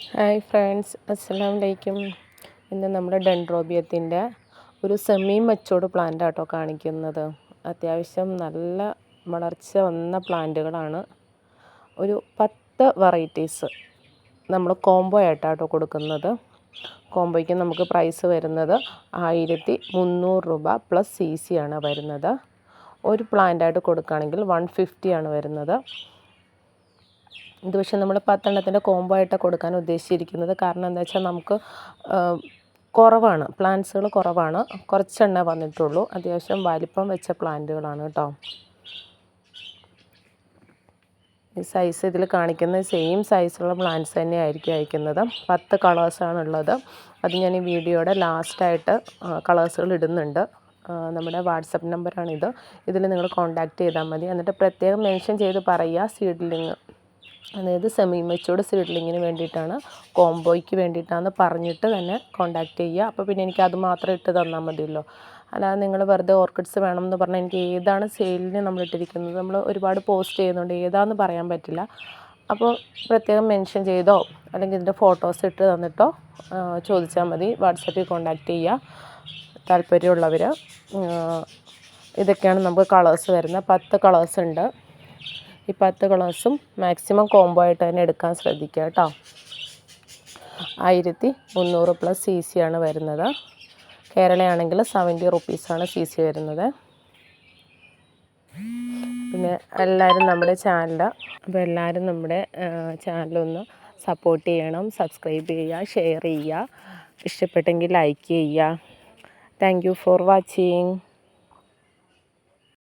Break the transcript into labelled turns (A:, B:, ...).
A: Hi friends, അസ്സലാമു അലൈക്കും. ഇന്ന് നമ്മുടെ ഡെൻഡ്രോബിയത്തിൻ്റെ ഒരു സെമി മെച്ചൂർഡ് പ്ലാന്റ് ആട്ടോ കാണിക്കുന്നത്. അത്യാവശ്യം നല്ല വളർച്ച വന്ന പ്ലാന്റുകളാണ്. ഒരു 10 വെറൈറ്റീസ് നമ്മൾ കോംബോ ആയിട്ടാട്ടോ കൊടുക്കുന്നത്. കോംബോയ്ക്ക് നമുക്ക് പ്രൈസ് വരുന്നത് 1300 രൂപ പ്ലസ് CC ആണ് വരുന്നത്. ഒരു പ്ലാന്റായിട്ട് കൊടുക്കുകയാണെങ്കിൽ 150 ആണ് വരുന്നത്. ഇത് പക്ഷേ നമ്മൾ 10 എണ്ണത്തിൻ്റെ കോംബോ ആയിട്ട് കൊടുക്കാൻ ഉദ്ദേശിച്ചിരിക്കുന്നത്. കാരണം എന്താ വെച്ചാൽ നമുക്ക് കുറവാണ്, പ്ലാന്റ്സുകൾ കുറവാണ്, കുറച്ചെണ്ണേ വന്നിട്ടുള്ളൂ. അത്യാവശ്യം വലിപ്പം വെച്ച പ്ലാന്റുകളാണ് കേട്ടോ. ഈ സൈസ് ഇതിൽ കാണിക്കുന്ന സെയിം സൈസുള്ള പ്ലാന്റ്സ് തന്നെ ആയിരിക്കും അയക്കുന്നത്. 10 കളേഴ്സാണുള്ളത്. അത് ഞാൻ ഈ വീഡിയോയുടെ ലാസ്റ്റായിട്ട് കളേഴ്സുകൾ ഇടുന്നുണ്ട്. നമ്മുടെ വാട്സപ്പ് നമ്പറാണിത്. ഇതിൽ നിങ്ങൾ കോൺടാക്റ്റ് ചെയ്താൽ മതി. എന്നിട്ട് പ്രത്യേകം മെൻഷൻ ചെയ്ത് പറയുക സീഡ്ലിങ്, അതായത് സെമി മെച്ചൂർഡ് സീഡ്ലിങ്ങിന് വേണ്ടിയിട്ടാണ്, കോംബോയ്ക്ക് വേണ്ടിയിട്ടാണെന്ന് പറഞ്ഞിട്ട് തന്നെ കോൺടാക്റ്റ് ചെയ്യുക. അപ്പോൾ പിന്നെ എനിക്ക് അത് മാത്രം ഇട്ട് തന്നാൽ മതിയല്ലോ. അല്ലാതെ നിങ്ങൾ വെറുതെ ഓർക്കിഡ്സ് വേണം എന്ന് പറഞ്ഞാൽ എനിക്ക് ഏതാണ് സെയിലിന് നമ്മൾ ഇട്ടിരിക്കുന്നത്, നമ്മൾ ഒരുപാട് പോസ്റ്റ് ചെയ്യുന്നുണ്ട്, ഏതാണെന്ന് പറയാൻ പറ്റില്ല. അപ്പോൾ പ്രത്യേകം മെൻഷൻ ചെയ്തോ അല്ലെങ്കിൽ ഇതിൻ്റെ ഫോട്ടോസ് ഇട്ട് തന്നിട്ടോ ചോദിച്ചാൽ മതി. വാട്സപ്പിൽ കോൺടാക്റ്റ് ചെയ്യുക താല്പര്യമുള്ളവർ. ഇതൊക്കെയാണ് നമുക്ക് കളേഴ്സ് വരുന്നത്. 10 കളേഴ്സ് ഉണ്ട്. ഈ 10 കളേഴ്സും മാക്സിമം കോംബോ ആയിട്ട് തന്നെ എടുക്കാൻ ശ്രദ്ധിക്കുക കേട്ടോ. 1300 പ്ലസ് CC ആണ് വരുന്നത്. കേരളയാണെങ്കിൽ 70 റുപ്പീസാണ് CC വരുന്നത്. പിന്നെ എല്ലാവരും നമ്മുടെ ചാനലൊന്ന് സപ്പോർട്ട് ചെയ്യണം, സബ്സ്ക്രൈബ് ചെയ്യുക, ഷെയർ ചെയ്യുക, ഇഷ്ടപ്പെട്ടെങ്കിൽ ലൈക്ക് ചെയ്യുക. Thank you for watching.